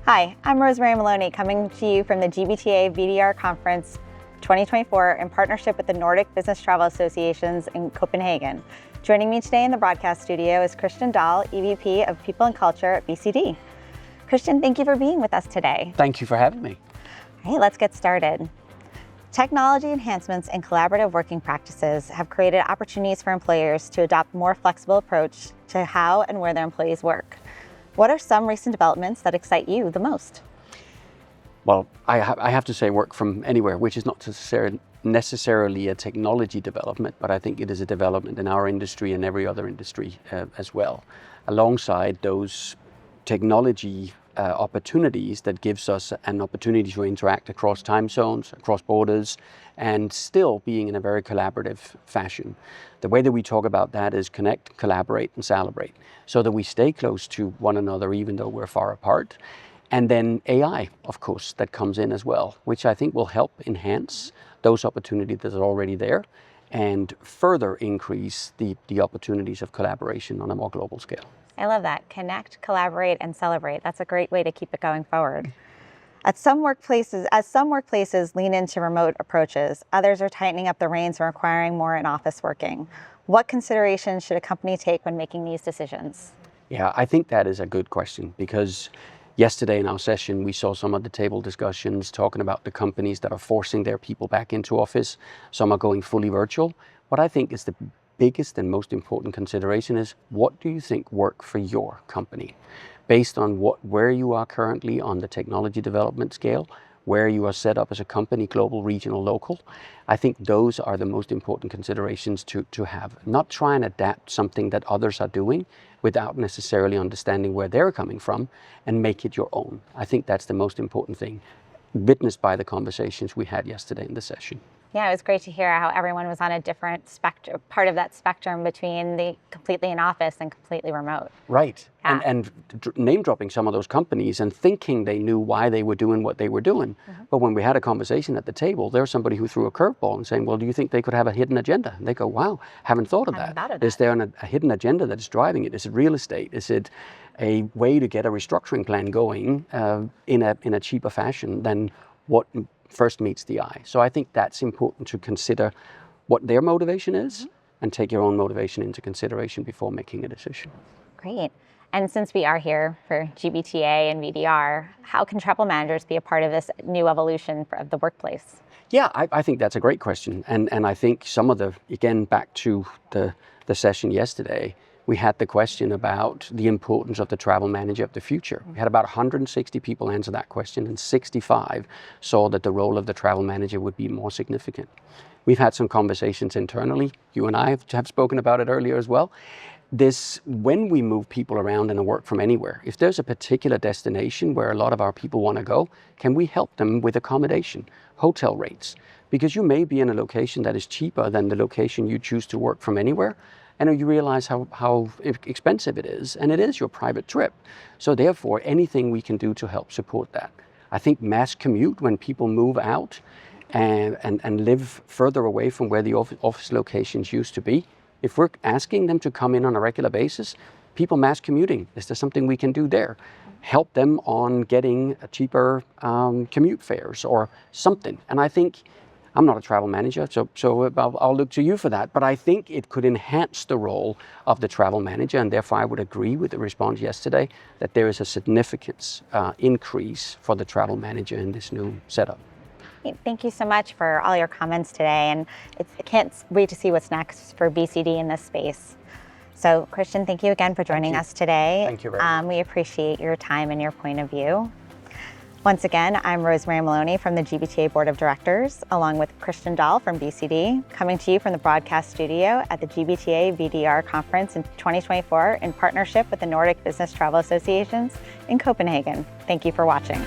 Hi, I'm Rosemary Maloney, coming to you from the GBTA VDR Conference 2024 in partnership with the Nordic Business Travel Associations in Copenhagen. Joining me today in the broadcast studio is Dahl, EVP of People and Culture at BCD. Christian, thank you for being with us today. Thank you for having me. All right, let's get started. Technology enhancements and collaborative working practices have created opportunities for employers to adopt a more flexible approach to how and where their employees work. What are some recent developments that excite you the most? Well, I have to say work from anywhere, which is not necessarily a technology development, but I think it is a development in our industry and every other industry as well. Alongside those technology opportunities that gives us an opportunity to interact across time zones, across borders, and still being in a very collaborative fashion. The way that we talk about that is connect, collaborate, and celebrate, so that we stay close to one another even though we're far apart. And then AI, of course, that comes in as well, which I think will help enhance those opportunities that are already there and further increase the opportunities of collaboration on a more global scale. I love that. Connect, collaborate, and celebrate. That's a great way to keep it going forward. As some workplaces lean into remote approaches, others are tightening up the reins and requiring more in-office working. What considerations should a company take when making these decisions? Yeah, I think that is a good question, because yesterday in our session, we saw some of the table discussions talking about the companies that are forcing their people back into office. Some are going fully virtual. What I think is the biggest and most important consideration is, what do you think work for your company? Based on where you are currently on the technology development scale, where you are set up as a company, global, regional, local, I think those are the most important considerations to have. Not try and adapt something that others are doing without necessarily understanding where they're coming from and make it your own. I think that's the most important thing, witnessed by the conversations we had yesterday in the session. Yeah, it was great to hear how everyone was on a different part of that spectrum between the completely in office and completely remote. Right. Yeah. And name dropping some of those companies and thinking they knew why they were doing what they were doing. Mm-hmm. But when we had a conversation at the table, there's somebody who threw a curveball and saying, well, do you think they could have a hidden agenda? And they go, wow, haven't thought of that. Is there a hidden agenda that's driving it? Is it real estate? Is it a way to get a restructuring plan going in a cheaper fashion than what first meets the eye? So I think that's important to consider what their motivation is, mm-hmm. and take your own motivation into consideration before making a decision. Great. And since we are here for GBTA and VDR, how can travel managers be a part of this new evolution of the workplace? Yeah, I think that's a great question. And I think some of again, back to the session yesterday, we had the question about the importance of the travel manager of the future. We had about 160 people answer that question, and 65 saw that the role of the travel manager would be more significant. We've had some conversations internally. You and I have spoken about it earlier as well. When we move people around and work from anywhere, if there's a particular destination where a lot of our people want to go, can we help them with accommodation, hotel rates? Because you may be in a location that is cheaper than the location you choose to work from anywhere, and you realize how expensive it is, and it is your private trip. So therefore, anything we can do to help support that. I think mass commute, when people move out and live further away from where the office locations used to be, if we're asking them to come in on a regular basis, people mass commuting, is there something we can do there? Help them on getting a cheaper commute fares or something. And I think, I'm not a travel manager, so I'll look to you for that. But I think it could enhance the role of the travel manager, and therefore I would agree with the response yesterday that there is a significant increase for the travel manager in this new setup. Thank you so much for all your comments today, and I can't wait to see what's next for BCD in this space. So, Christian, thank you again for joining us today. Thank you very much. We appreciate your time and your point of view. Once again, I'm Rosemary Maloney from the GBTA Board of Directors, along with Dahl from BCD, coming to you from the broadcast studio at the GBTA VDR Conference in 2024 in partnership with the Nordic Business Travel Associations in Copenhagen. Thank you for watching.